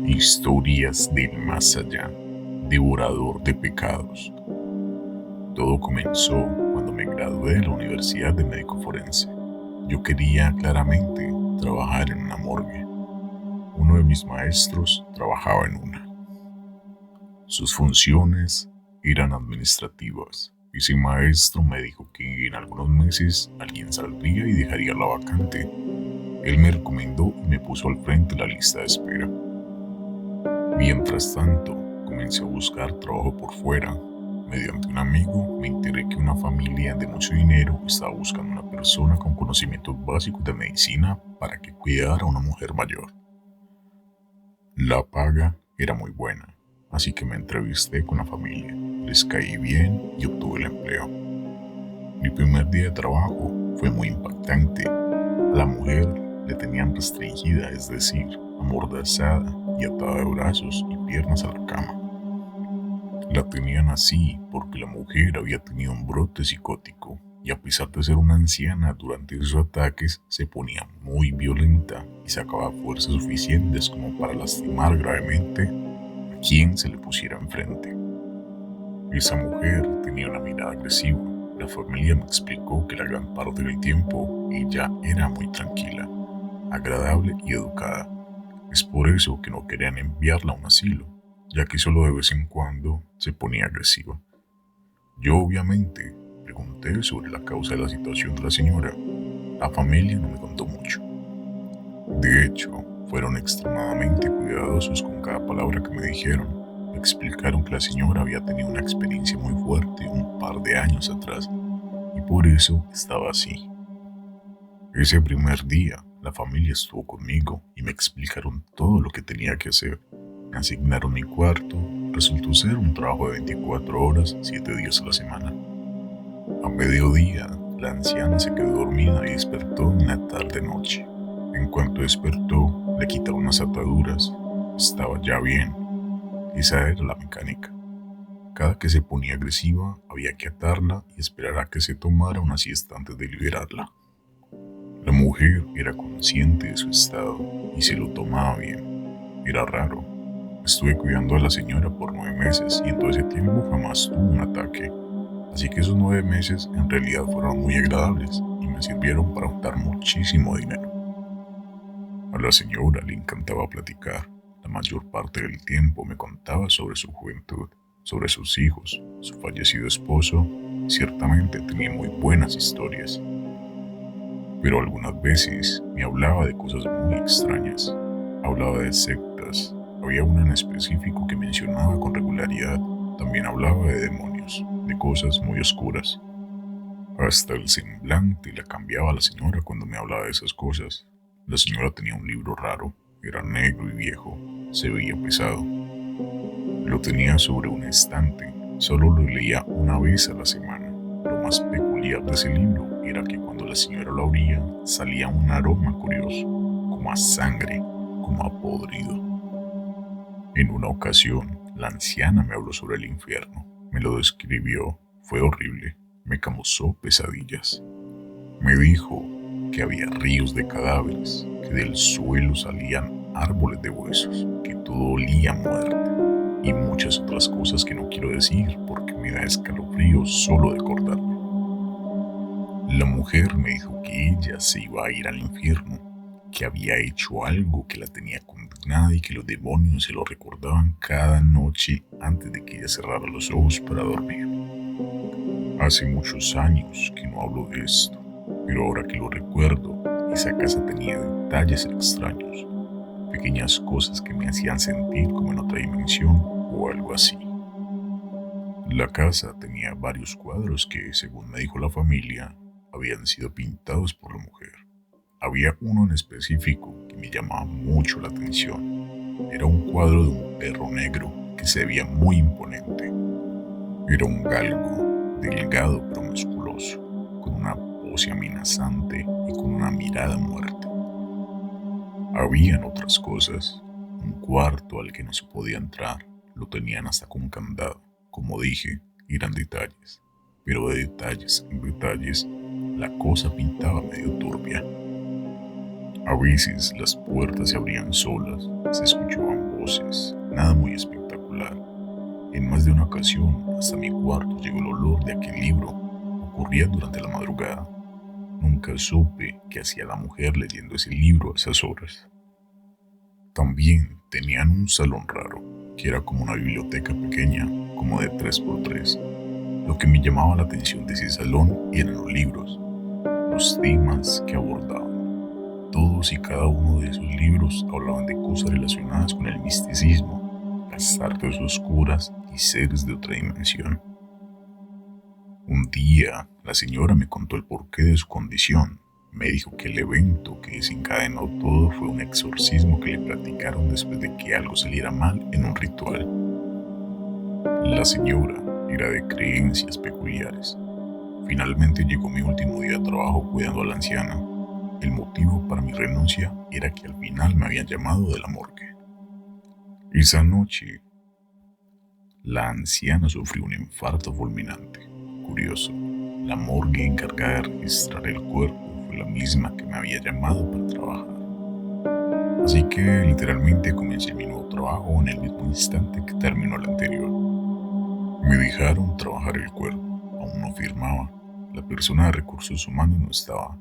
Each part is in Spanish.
Historias del más allá, devorador de pecados. Todo comenzó cuando me gradué de la Universidad de Médico Forense. Yo quería claramente trabajar en una morgue. Uno de mis maestros trabajaba en una. Sus funciones eran administrativas. Ese maestro me dijo que en algunos meses alguien saldría y dejaría la vacante. Él me recomendó y me puso al frente de la lista de espera. Mientras tanto, comencé a buscar trabajo por fuera. Mediante un amigo, me enteré que una familia de mucho dinero estaba buscando una persona con conocimientos básicos de medicina para que cuidara a una mujer mayor. La paga era muy buena, así que me entrevisté con la familia, les caí bien y obtuve el empleo. Mi primer día de trabajo fue muy impactante. A la mujer le tenían restringida, es decir, amordazada y atada de brazos y piernas a la cama. La tenían así porque la mujer había tenido un brote psicótico y a pesar de ser una anciana durante esos ataques se ponía muy violenta y sacaba fuerzas suficientes como para lastimar gravemente a quien se le pusiera enfrente. Esa mujer tenía una mirada agresiva. La familia me explicó que la gran parte del tiempo ella era muy tranquila, agradable y educada. Es por eso que no querían enviarla a un asilo, ya que solo de vez en cuando se ponía agresiva. Yo obviamente pregunté sobre la causa de la situación de la señora. La familia no me contó mucho. De hecho, fueron extremadamente cuidadosos con cada palabra que me dijeron. Me explicaron que la señora había tenido una experiencia muy fuerte un par de años atrás y por eso estaba así. Ese primer día, la familia estuvo conmigo y me explicaron todo lo que tenía que hacer. Me asignaron mi cuarto. Resultó ser un trabajo de 24 horas, 7 días a la semana. A mediodía, la anciana se quedó dormida y despertó en la tarde-noche. En cuanto despertó, le quitaron las ataduras. Estaba ya bien. Esa era la mecánica. Cada que se ponía agresiva, había que atarla y esperar a que se tomara una siesta antes de liberarla. La mujer era consciente de su estado y se lo tomaba bien. Era raro. Estuve cuidando a la señora por 9 meses y en todo ese tiempo jamás tuvo un ataque. Así que esos 9 meses en realidad fueron muy agradables y me sirvieron para juntar muchísimo dinero. A la señora le encantaba platicar. La mayor parte del tiempo me contaba sobre su juventud, sobre sus hijos, su fallecido esposo. Ciertamente tenía muy buenas historias. Pero algunas veces me hablaba de cosas muy extrañas. Hablaba de sectas. Había una en específico que mencionaba con regularidad. También hablaba de demonios, de cosas muy oscuras. Hasta el semblante la cambiaba la señora cuando me hablaba de esas cosas. La señora tenía un libro raro, era negro y viejo, se veía pesado. Lo tenía sobre un estante, solo lo leía una vez a la semana. Lo más peculiar de ese libro era que cuando la señora lo abría, salía un aroma curioso, como a sangre, como a podrido. En una ocasión, la anciana me habló sobre el infierno, me lo describió, fue horrible, me causó pesadillas. Me dijo que había ríos de cadáveres, que del suelo salían árboles de huesos, que todo olía a muerte y muchas otras cosas que no quiero decir porque me da escalofríos solo de acordarme. La mujer me dijo que ella se iba a ir al infierno, que había hecho algo que la tenía condenada y que los demonios se lo recordaban cada noche antes de que ella cerrara los ojos para dormir. Hace muchos años que no hablo de esto, pero ahora que lo recuerdo, esa casa tenía detalles extraños, pequeñas cosas que me hacían sentir como en otra dimensión o algo así. La casa tenía varios cuadros que, según me dijo la familia, habían sido pintados por la mujer. Había uno en específico que me llamaba mucho la atención. Era un cuadro de un perro negro que se veía muy imponente. Era un galgo, delgado pero musculoso, con una pose amenazante y con una mirada muerta. Habían otras cosas. Un cuarto al que no se podía entrar. Lo tenían hasta con candado. Como dije, eran detalles. Pero de detalles en detalles, la cosa pintaba medio turbia. A veces las puertas se abrían solas, se escuchaban voces, nada muy espectacular. En más de una ocasión, hasta mi cuarto llegó el olor de aquel libro. Ocurría durante la madrugada. Nunca supe qué hacía la mujer leyendo ese libro a esas horas. También tenían un salón raro, que era como una biblioteca pequeña, como de 3x3. Lo que me llamaba la atención de ese salón eran los libros, los temas que abordaban. Todos y cada uno de esos libros hablaban de cosas relacionadas con el misticismo, las artes oscuras y seres de otra dimensión. Un día, la señora me contó el porqué de su condición. Me dijo que el evento que desencadenó todo fue un exorcismo que le platicaron después de que algo saliera mal en un ritual. La señora era de creencias peculiares. Finalmente llegó mi último día de trabajo cuidando a la anciana. El motivo para mi renuncia era que al final me habían llamado de la morgue. Esa noche, la anciana sufrió un infarto fulminante. Curioso, la morgue encargada de registrar el cuerpo fue la misma que me había llamado para trabajar. Así que literalmente comencé mi nuevo trabajo en el mismo instante que terminó el anterior. Me dejaron trabajar el cuerpo, aún no firmaba. La persona de recursos humanos no estaba,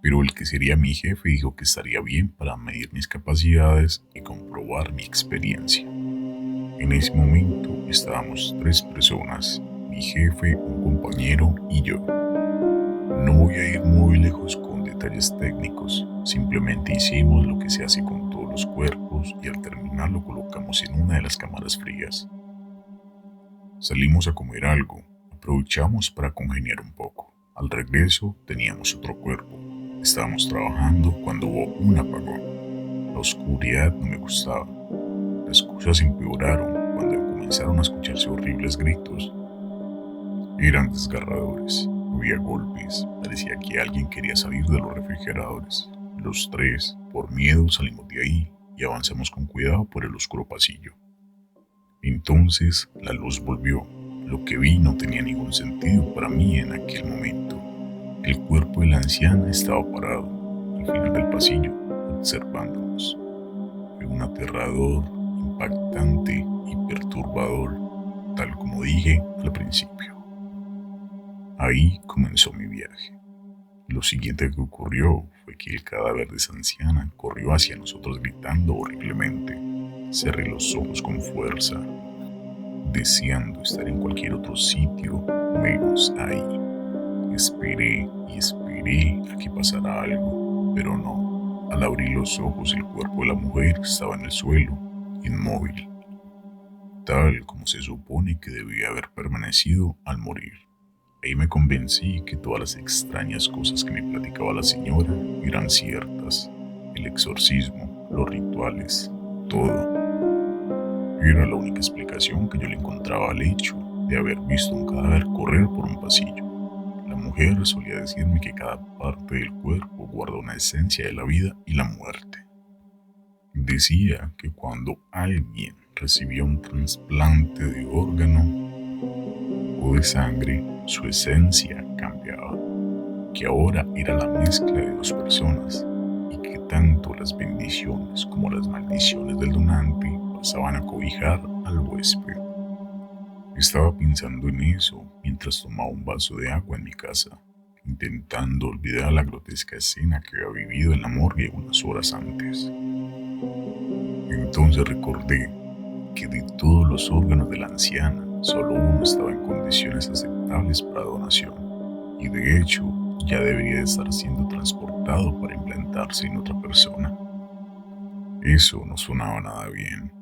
pero el que sería mi jefe dijo que estaría bien para medir mis capacidades y comprobar mi experiencia. En ese momento estábamos 3 personas, mi jefe, un compañero y yo. No voy a ir muy lejos con detalles técnicos, simplemente hicimos lo que se hace con todos los cuerpos y al terminar lo colocamos en una de las cámaras frías. Salimos a comer algo, aprovechamos para congeniar un poco. Al regreso teníamos otro cuerpo. Estábamos trabajando cuando hubo un apagón. La oscuridad no me gustaba. Las cosas empeoraron cuando comenzaron a escucharse horribles gritos. Eran desgarradores, había golpes, parecía que alguien quería salir de los refrigeradores. Los 3, por miedo, salimos de ahí y avanzamos con cuidado por el oscuro pasillo. Entonces la luz volvió. Lo que vi no tenía ningún sentido para mí en aquel momento. El cuerpo de la anciana estaba parado al final del pasillo, observándonos. Fue un aterrador, impactante y perturbador, tal como dije al principio. Ahí comenzó mi viaje. Lo siguiente que ocurrió fue que el cadáver de esa anciana corrió hacia nosotros gritando horriblemente. Cerré los ojos con fuerza, deseando estar en cualquier otro sitio menos ahí. Esperé y esperé a que pasara algo, pero no. Al abrir los ojos, el cuerpo de la mujer estaba en el suelo, inmóvil, tal como se supone que debía haber permanecido al morir. Ahí me convencí que todas las extrañas cosas que me platicaba la señora eran ciertas. El exorcismo, los rituales, todo. Era la única explicación que yo le encontraba al hecho de haber visto un cadáver correr por un pasillo. La mujer solía decirme que cada parte del cuerpo guarda una esencia de la vida y la muerte. Decía que cuando alguien recibía un trasplante de órgano o de sangre, su esencia cambiaba, que ahora era la mezcla de 2 personas y que tanto las bendiciones como las maldiciones del donante pasaban a cobijar al huésped. Estaba pensando en eso mientras tomaba un vaso de agua en mi casa, intentando olvidar la grotesca escena que había vivido en la morgue unas horas antes. Entonces recordé que de todos los órganos de la anciana, solo uno estaba en condiciones aceptables para donación, y de hecho ya debería de estar siendo transportado para implantarse en otra persona. Eso no sonaba nada bien.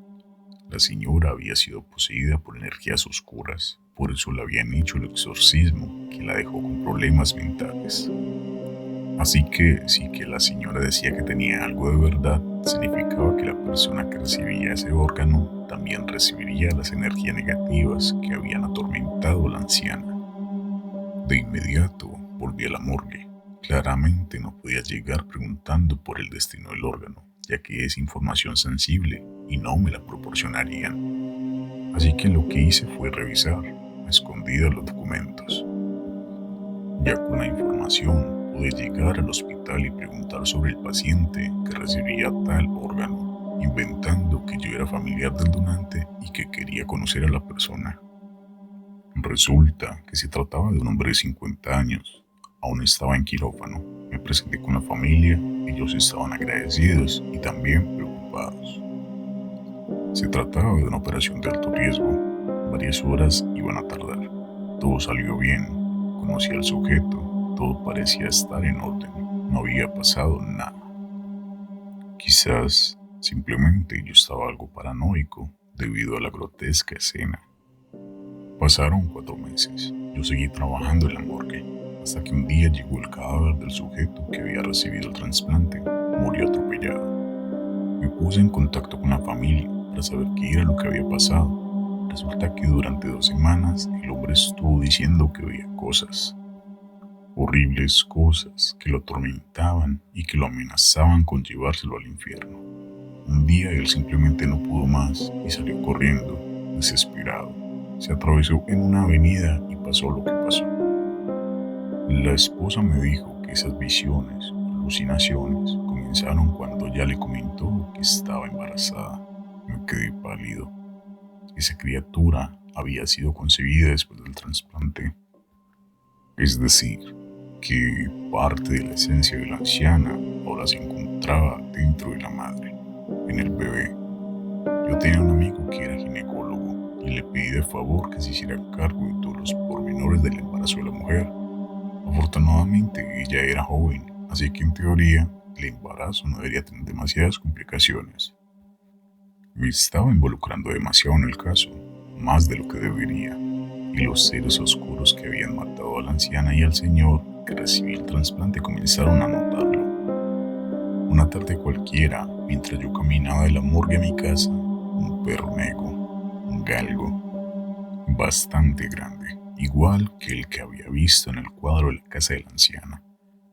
La señora había sido poseída por energías oscuras, por eso le habían hecho el exorcismo que la dejó con problemas mentales. Así que si que la señora decía que tenía algo de verdad, significaba que la persona que recibía ese órgano también recibiría las energías negativas que habían atormentado a la anciana. De inmediato volví a la morgue. Claramente no podía llegar preguntando por el destino del órgano, ya que es información sensible y no me la proporcionarían. Así que lo que hice fue revisar a escondidas los documentos. Ya con la información pude llegar al hospital y preguntar sobre el paciente que recibiría tal órgano. inventando que yo era familiar del donante y que quería conocer a la persona. Resulta que se trataba de un hombre de 50 años. Aún estaba en quirófano. Me presenté con la familia, ellos estaban agradecidos y también preocupados. Se trataba de una operación de alto riesgo. Varias horas iban a tardar. Todo salió bien. Conocí al sujeto. Todo parecía estar en orden. No había pasado nada. Quizás simplemente yo estaba algo paranoico debido a la grotesca escena. Pasaron 4 meses. Yo seguí trabajando en la morgue, hasta que un día llegó el cadáver del sujeto que había recibido el trasplante. Murió atropellado. Me puse en contacto con la familia para saber qué era lo que había pasado. Resulta que durante 2 semanas el hombre estuvo diciendo que veía cosas, horribles cosas que lo atormentaban y que lo amenazaban con llevárselo al infierno. Un día él simplemente no pudo más y salió corriendo, desesperado. Se atravesó en una avenida y pasó lo que pasó. La esposa me dijo que esas visiones, alucinaciones, comenzaron cuando ya le comentó que estaba embarazada. Me quedé pálido. Esa criatura había sido concebida después del trasplante. Es decir, que parte de la esencia de la anciana ahora se encontraba dentro de la madre, en el bebé. Yo tenía un amigo que era ginecólogo y le pedí de favor que se hiciera cargo de todos los pormenores del embarazo de la mujer. Afortunadamente ella era joven, así que en teoría el embarazo no debería tener demasiadas complicaciones. Me estaba involucrando demasiado en el caso, más de lo que debería, y los seres oscuros que habían matado a la anciana y al señor que recibió el trasplante comenzaron a notarlo. Una tarde cualquiera, mientras yo caminaba de la morgue a mi casa, un perro negro, un galgo, bastante grande, igual que el que había visto en el cuadro de la casa de la anciana,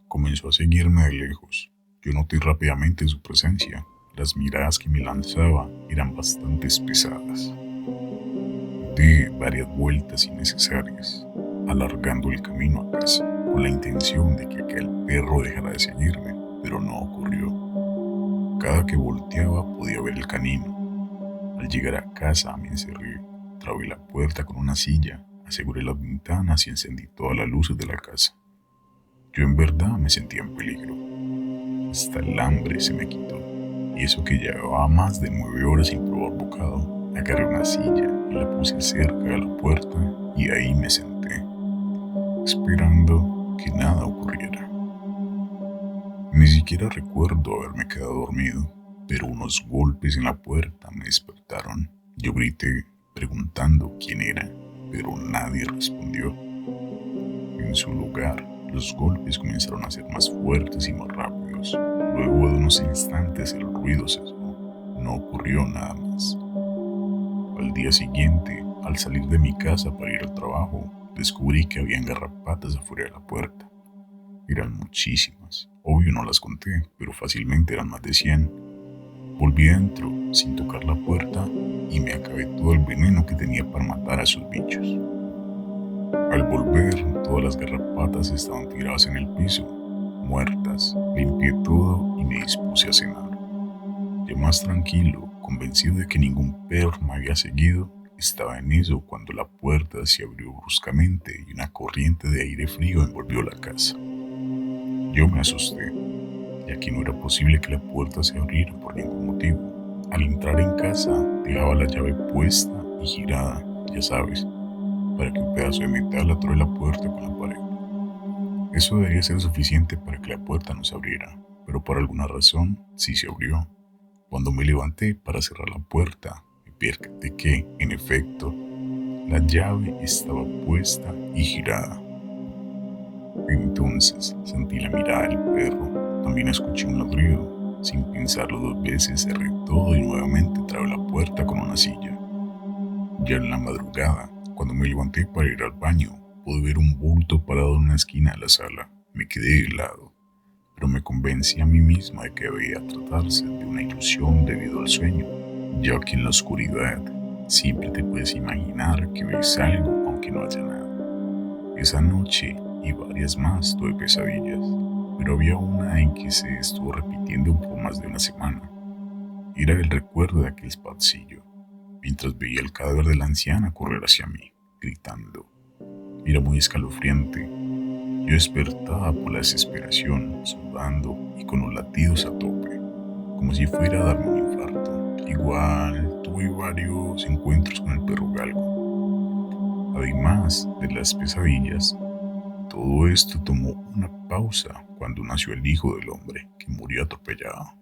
comenzó a seguirme de lejos. Yo noté rápidamente su presencia. Las miradas que me lanzaba eran bastante pesadas. Di varias vueltas innecesarias, alargando el camino a casa, con la intención de que aquel perro dejara de seguirme, pero no ocurrió. Cada que volteaba podía ver el canino. Al llegar a casa me encerré, trabé la puerta con una silla, aseguré las ventanas y encendí todas las luces de la casa. Yo en verdad me sentía en peligro. Hasta el hambre se me quitó, y eso que llevaba más de 9 horas sin probar bocado. Agarré una silla y la puse cerca de la puerta y ahí me senté, esperando que nada ocurriera. Ni siquiera recuerdo haberme quedado dormido, pero unos golpes en la puerta me despertaron. Yo grité preguntando quién era, pero nadie respondió. En su lugar, los golpes comenzaron a ser más fuertes y más rápidos. Luego de unos instantes el ruido cesó. No ocurrió nada más. Al día siguiente, al salir de mi casa para ir al trabajo, descubrí que habían garrapatas afuera de la puerta. Eran muchísimas. Obvio no las conté, pero fácilmente eran más de 100. Volví dentro sin tocar la puerta y me acabé todo el veneno que tenía para matar a esos bichos. Al volver, todas las garrapatas estaban tiradas en el piso, muertas. Limpié todo y me dispuse a cenar. Ya más tranquilo, convencido de que ningún perro me había seguido, estaba en eso cuando la puerta se abrió bruscamente y una corriente de aire frío envolvió la casa. Yo me asusté, ya que no era posible que la puerta se abriera por ningún motivo. Al entrar en casa, dejaba la llave puesta y girada, ya sabes, para que un pedazo de metal atore la puerta con la pared. Eso debería ser suficiente para que la puerta no se abriera, pero por alguna razón sí se abrió. Cuando me levanté para cerrar la puerta, me percaté que, en efecto, la llave estaba puesta y girada. Entonces sentí la mirada del perro. También escuché un ladrido. Sin pensarlo 2 veces, cerré todo y nuevamente trabé la puerta con una silla. Ya en la madrugada, cuando me levanté para ir al baño, pude ver un bulto parado en una esquina de la sala. Me quedé helado, pero me convencí a mí misma de que debía tratarse de una ilusión debido al sueño, ya que en la oscuridad siempre te puedes imaginar que ves algo aunque no haya nada. Esa noche y varias más tuve pesadillas, pero había una en que se estuvo repitiendo por más de una semana. Era el recuerdo de aquel pasillo, mientras veía el cadáver de la anciana correr hacia mí, gritando. Era muy escalofriante. Yo despertaba por la desesperación, sudando y con los latidos a tope, como si fuera a darme un infarto. Igual, tuve varios encuentros con el perro galgo. Además de las pesadillas, todo esto tomó una pausa cuando nació el Hijo del Hombre, que murió atropellado.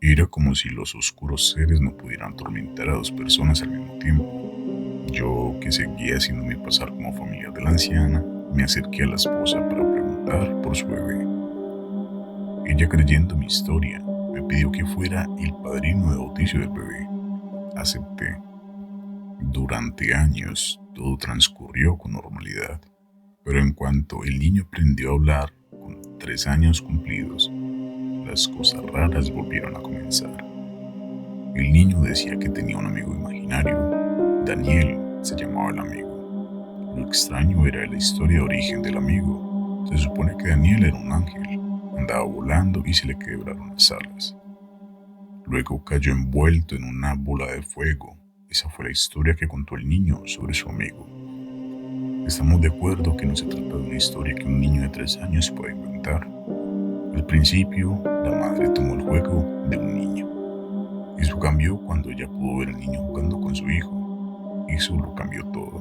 Era como si los oscuros seres no pudieran atormentar a dos personas al mismo tiempo. Yo, que seguía haciéndome pasar como familiar de la anciana, me acerqué a la esposa para preguntar por su bebé. Ella, creyendo mi historia, me pidió que fuera el padrino de bautizo del bebé. Acepté. Durante años todo transcurrió con normalidad, pero en cuanto el niño aprendió a hablar, con 3 años cumplidos, las cosas raras volvieron a comenzar. El niño decía que tenía un amigo imaginario. Daniel se llamaba el amigo. Lo extraño era la historia de origen del amigo. Se supone que Daniel era un ángel. Andaba volando y se le quebraron las alas. Luego cayó envuelto en una bola de fuego. Esa fue la historia que contó el niño sobre su amigo. Estamos de acuerdo que no se trata de una historia que un niño de 3 años pueda inventar. Al principio, la madre tomó el juego de un niño. Eso cambió cuando ella pudo ver al niño jugando con su hijo. Eso lo cambió todo.